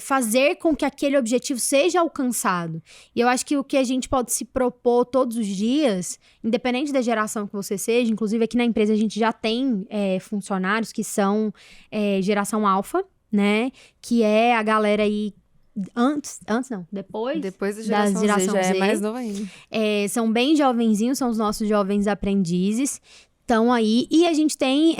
fazer com que aquele objetivo seja alcançado. E eu acho que o que a gente pode se propor todos os dias, independente da geração que você seja, inclusive aqui na empresa a gente já tem funcionários que são geração alfa, né? Que é a galera aí depois Depois da da geração Z, já Z. é mais novo ainda. São bem jovenzinhos, são os nossos jovens aprendizes, estão aí, e a gente tem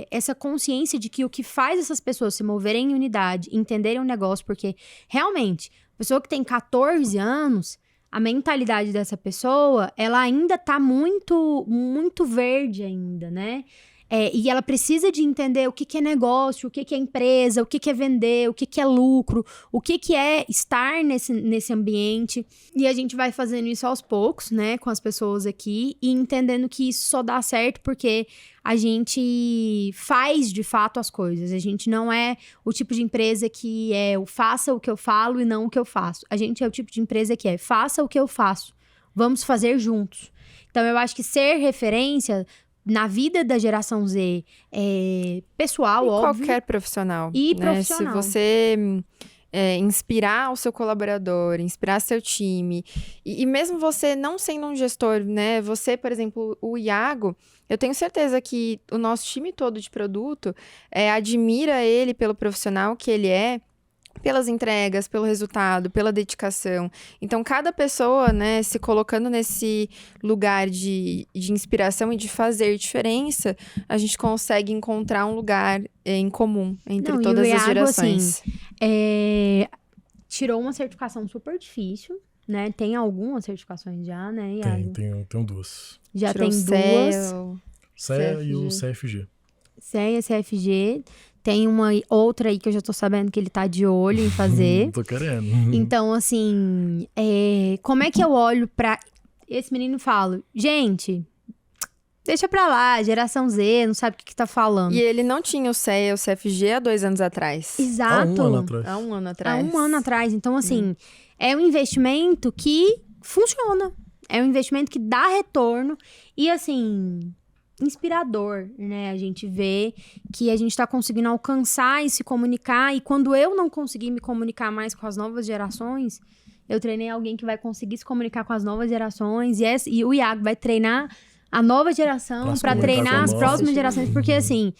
essa consciência de que o que faz essas pessoas se moverem em unidade, entenderem o negócio, porque realmente, a pessoa que tem 14 anos, a mentalidade dessa pessoa, ela ainda tá muito, muito verde ainda, né? E ela precisa de entender o que é negócio, o que é empresa, o que é vender, o que é lucro, o que é estar nesse ambiente. E a gente vai fazendo isso aos poucos, né, com as pessoas aqui, e entendendo que isso só dá certo porque a gente faz, de fato, as coisas. A gente não é o tipo de empresa que o faça o que eu falo e não o que eu faço. A gente é o tipo de empresa que faça o que eu faço. Vamos fazer juntos. Então, eu acho que ser referência na vida da geração Z, pessoal, E óbvio. qualquer profissional. E né? profissional. Se você inspirar o seu colaborador, inspirar seu time, e mesmo você não sendo um gestor, né? Você, por exemplo, o Iago, eu tenho certeza que o nosso time todo de produto admira ele pelo profissional que ele é, pelas entregas, pelo resultado, pela dedicação. Então, cada pessoa, né, se colocando nesse lugar de inspiração e de fazer diferença, a gente consegue encontrar um lugar em comum entre Não, e todas o as Iago, gerações. Tirou uma certificação super difícil, né? Tem algumas certificações já, né, Iago? Tenho duas. Já Tirou tem o duas. CEA e o CFG. CEA, CFG. Tem uma outra aí que eu já tô sabendo que ele tá de olho em fazer. Tô querendo. Então, assim, como é que eu olho pra esse menino e falo, gente, deixa pra lá, geração Z, não sabe o que tá falando. E ele não tinha o CEA, o CFG há 2 anos atrás. Exato. Há 1 ano atrás. Há 1 ano Há atrás. 1 ano atrás. Então, assim, é um investimento que funciona. É um investimento que dá retorno. E, assim, inspirador, né? A gente vê que a gente tá conseguindo alcançar e se comunicar. E quando eu não conseguir me comunicar mais com as novas gerações, eu treinei alguém que vai conseguir se comunicar com as novas gerações. E o Iago vai treinar a nova geração para treinar as próximas gerações. Porque, assim,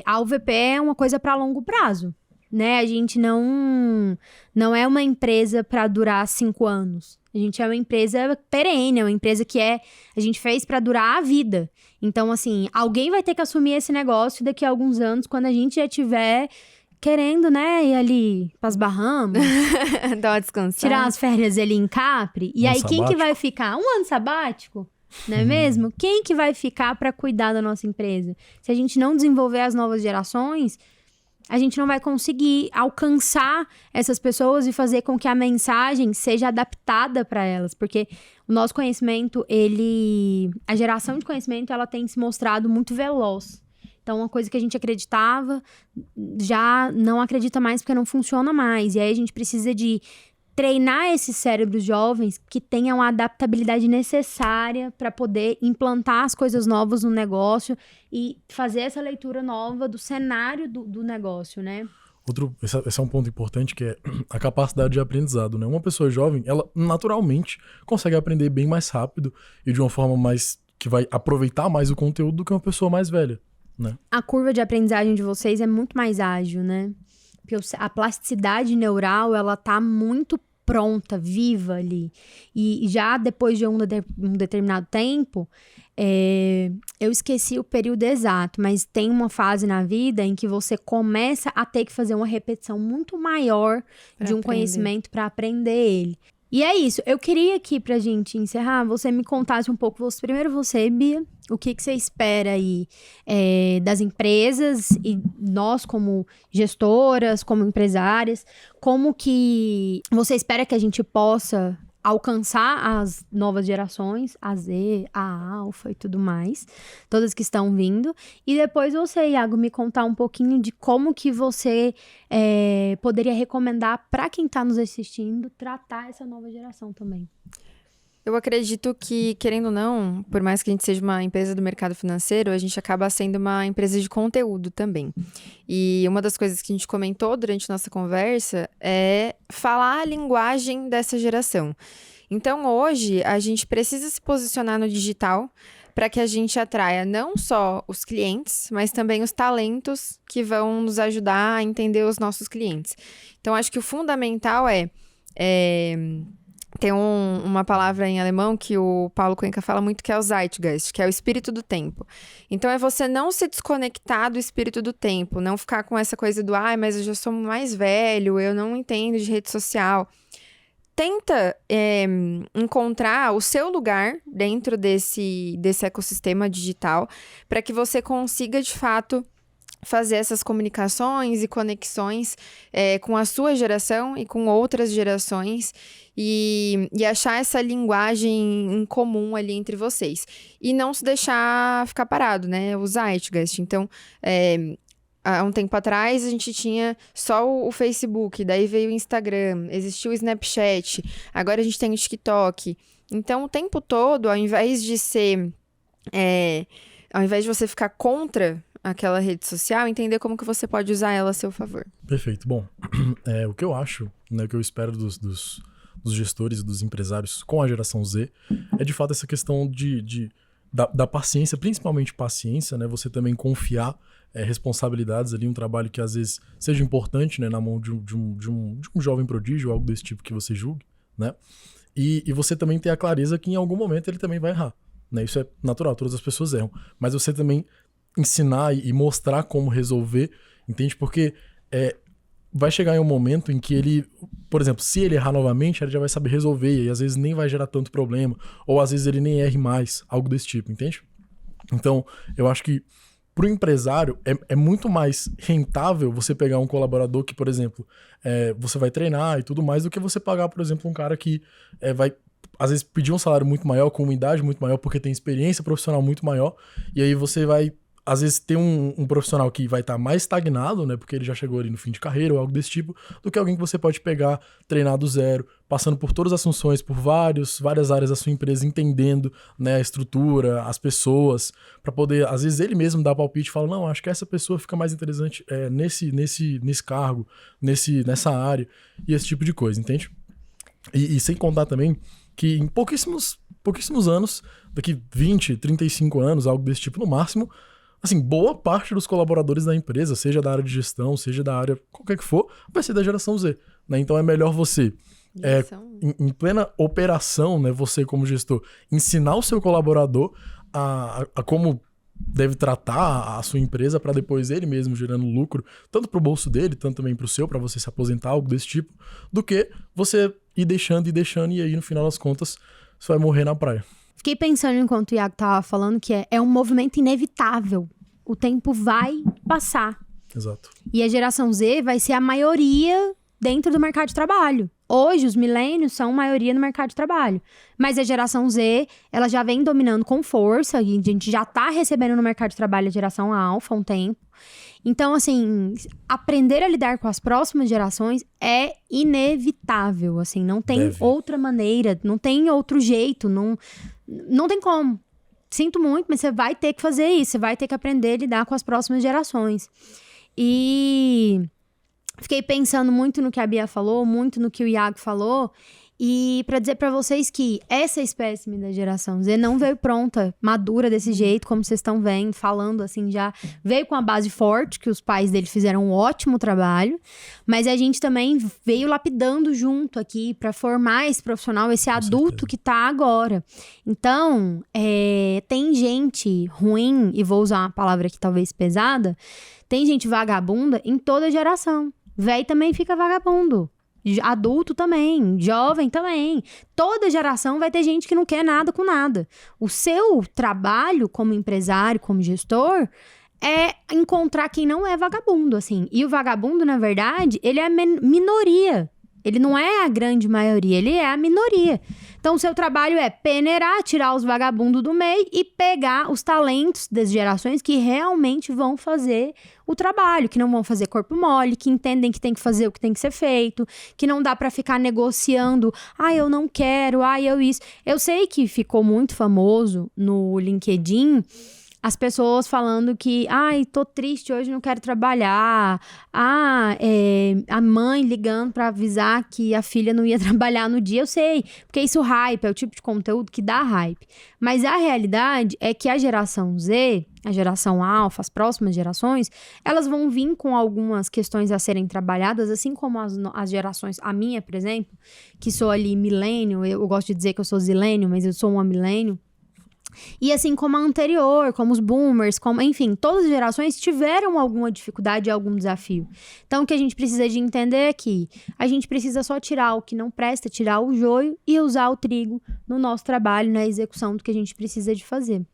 a UVP é uma coisa para longo prazo. né? A gente não é uma empresa para durar 5 anos. A gente é uma empresa perene, é uma empresa que a gente fez para durar a vida. Então, assim, alguém vai ter que assumir esse negócio daqui a alguns anos, quando a gente já tiver querendo, né, ir ali pras Bahamas, Dar uma descansada. tirar as férias ali em Capri. E Um aí, quem que sabático. vai ficar? Um ano sabático? Não é mesmo? Quem que vai ficar para cuidar da nossa empresa? Se a gente não desenvolver as novas gerações, a gente não vai conseguir alcançar essas pessoas e fazer com que a mensagem seja adaptada para elas, porque o nosso conhecimento, a geração de conhecimento, ela tem se mostrado muito veloz. Então, uma coisa que a gente acreditava, já não acredita mais porque não funciona mais. E aí a gente precisa de treinar esses cérebros jovens que tenham a adaptabilidade necessária para poder implantar as coisas novas no negócio e fazer essa leitura nova do cenário do negócio, né? Esse é um ponto importante, que é a capacidade de aprendizado, né? Uma pessoa jovem, ela naturalmente consegue aprender bem mais rápido e de uma forma mais que vai aproveitar mais o conteúdo do que uma pessoa mais velha, né? A curva de aprendizagem de vocês é muito mais ágil, né? Porque a plasticidade neural, ela tá muito pronta, viva ali. E já depois de um determinado tempo, eu esqueci o período exato, mas tem uma fase na vida em que você começa a ter que fazer uma repetição muito maior de um conhecimento para aprender ele. E é isso. Eu queria aqui, pra gente encerrar, você me contasse um pouco, primeiro você, Bia, o que você espera aí das empresas e nós como gestoras, como empresárias, como que você espera que a gente possa alcançar as novas gerações, a Z, a Alfa e tudo mais, todas que estão vindo. E depois você, Iago, me contar um pouquinho de como que você poderia recomendar para quem está nos assistindo tratar essa nova geração também. Eu acredito que, querendo ou não, por mais que a gente seja uma empresa do mercado financeiro, a gente acaba sendo uma empresa de conteúdo também. E uma das coisas que a gente comentou durante nossa conversa é falar a linguagem dessa geração. Então, hoje, a gente precisa se posicionar no digital para que a gente atraia não só os clientes, mas também os talentos que vão nos ajudar a entender os nossos clientes. Então, acho que o fundamental tem uma palavra em alemão que o Paulo Cuenca fala muito, que é o Zeitgeist, que é o espírito do tempo. Então, é você não se desconectar do espírito do tempo, não ficar com essa coisa do, mas eu já sou mais velho, eu não entendo de rede social. Tenta encontrar o seu lugar dentro desse ecossistema digital para que você consiga, de fato, fazer essas comunicações e conexões com a sua geração e com outras gerações e achar essa linguagem em comum ali entre vocês. E não se deixar ficar parado, né? O Zeitgeist. Então, há um tempo atrás, a gente tinha só o Facebook, daí veio o Instagram, existiu o Snapchat, agora a gente tem o TikTok. Então, o tempo todo, ao invés de você ficar contra aquela rede social, entender como que você pode usar ela a seu favor. Perfeito. Bom, o que eu acho, né, o que eu espero dos gestores e dos empresários com a geração Z é, de fato, essa questão da paciência, principalmente paciência, né? Você também confiar responsabilidades ali, um trabalho que às vezes seja importante, né, na mão de um jovem prodígio, algo desse tipo que você julgue, né? E você também ter a clareza que em algum momento ele também vai errar, né? Isso é natural, todas as pessoas erram. Mas você também ensinar e mostrar como resolver, entende? Porque vai chegar em um momento em que ele, por exemplo, se ele errar novamente, ele já vai saber resolver e às vezes nem vai gerar tanto problema, ou às vezes ele nem erre mais, algo desse tipo, entende? Então, eu acho que pro empresário é muito mais rentável você pegar um colaborador que, por exemplo, você vai treinar e tudo mais, do que você pagar, por exemplo, um cara que vai às vezes pedir um salário muito maior, com uma idade muito maior, porque tem experiência profissional muito maior, e aí você vai às vezes ter um profissional que vai estar mais estagnado, né, porque ele já chegou ali no fim de carreira ou algo desse tipo, do que alguém que você pode pegar, treinar do zero, passando por todas as funções, por várias áreas da sua empresa, entendendo, né, a estrutura, as pessoas, para poder, às vezes ele mesmo dar palpite e falar, não, acho que essa pessoa fica mais interessante nesse cargo, nessa área, e esse tipo de coisa, entende? E sem contar também que em pouquíssimos anos, daqui 20, 35 anos, algo desse tipo no máximo, assim, boa parte dos colaboradores da empresa, seja da área de gestão, seja da área qualquer que for, vai ser da geração Z, né? Então é melhor você, em plena operação, né, você como gestor, ensinar o seu colaborador a como deve tratar a sua empresa para depois ele mesmo gerando lucro, tanto pro bolso dele, tanto também pro seu, para você se aposentar, algo desse tipo, do que você ir deixando e aí no final das contas você vai morrer na praia. Fiquei pensando enquanto o Iago tava falando que é um movimento inevitável. O tempo vai passar. Exato. E a geração Z vai ser a maioria dentro do mercado de trabalho. Hoje, os milênios são maioria no mercado de trabalho. Mas a geração Z, ela já vem dominando com força. E a gente já tá recebendo no mercado de trabalho a geração alfa há um tempo. Então, assim, aprender a lidar com as próximas gerações é inevitável. Assim, não tem outra maneira, não tem outro jeito, não tem como. Sinto muito, mas você vai ter que fazer isso. Você vai ter que aprender a lidar com as próximas gerações. E fiquei pensando muito no que a Bia falou, muito no que o Iago falou. E pra dizer pra vocês que essa espécime da geração Z não veio pronta, madura desse jeito, como vocês estão vendo, falando assim, já veio com a base forte, que os pais dele fizeram um ótimo trabalho, mas a gente também veio lapidando junto aqui pra formar esse profissional, esse adulto que tá agora. Então, tem gente ruim, e vou usar uma palavra aqui talvez pesada, tem gente vagabunda em toda geração. Véi também fica vagabundo. Adulto também, jovem também. Toda geração vai ter gente que não quer nada com nada. O seu trabalho como empresário, como gestor, é encontrar quem não é vagabundo, assim. E o vagabundo, na verdade, ele é minoria. Ele não é a grande maioria, ele é a minoria. Então, o seu trabalho é peneirar, tirar os vagabundos do meio e pegar os talentos das gerações que realmente vão fazer o trabalho, que não vão fazer corpo mole, que entendem que tem que fazer o que tem que ser feito, que não dá pra ficar negociando, eu não quero, eu isso. Eu sei que ficou muito famoso no LinkedIn as pessoas falando que, tô triste hoje, não quero trabalhar. A mãe ligando pra avisar que a filha não ia trabalhar no dia. Eu sei, porque isso hype, é o tipo de conteúdo que dá hype. Mas a realidade é que a geração Z, a geração alfa, as próximas gerações, elas vão vir com algumas questões a serem trabalhadas, assim como as gerações, a minha, por exemplo, que sou ali milênio, eu gosto de dizer que eu sou zilênio, mas eu sou uma milênio. E assim como a anterior, como os boomers, enfim, todas as gerações tiveram alguma dificuldade, algum desafio. Então, o que a gente precisa de entender é que a gente precisa só tirar o que não presta, tirar o joio e usar o trigo no nosso trabalho, na execução do que a gente precisa de fazer.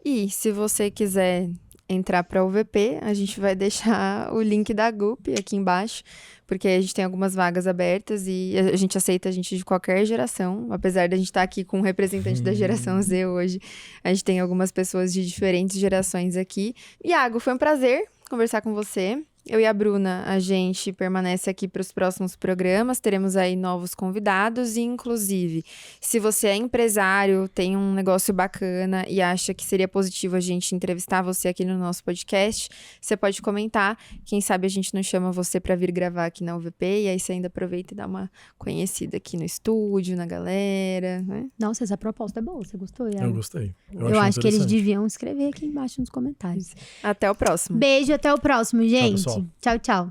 E se você quiser entrar para o UVP, a gente vai deixar o link da GUP aqui embaixo, porque a gente tem algumas vagas abertas e a gente aceita gente de qualquer geração, apesar de a gente estar aqui com um representante da geração Z hoje, a gente tem algumas pessoas de diferentes gerações aqui. Iago, foi um prazer conversar com você. Eu e a Bruna, a gente permanece aqui para os próximos programas, teremos aí novos convidados e, inclusive, se você é empresário, tem um negócio bacana e acha que seria positivo a gente entrevistar você aqui no nosso podcast, você pode comentar, quem sabe a gente não chama você para vir gravar aqui na UVP e aí você ainda aproveita e dá uma conhecida aqui no estúdio, na galera, né? Nossa, essa proposta é boa, você gostou, Iago? Eu gostei. Eu acho que eles deviam escrever aqui embaixo nos comentários. Até o próximo. Beijo, até o próximo, gente. Tchau, pessoal. Tchau, tchau.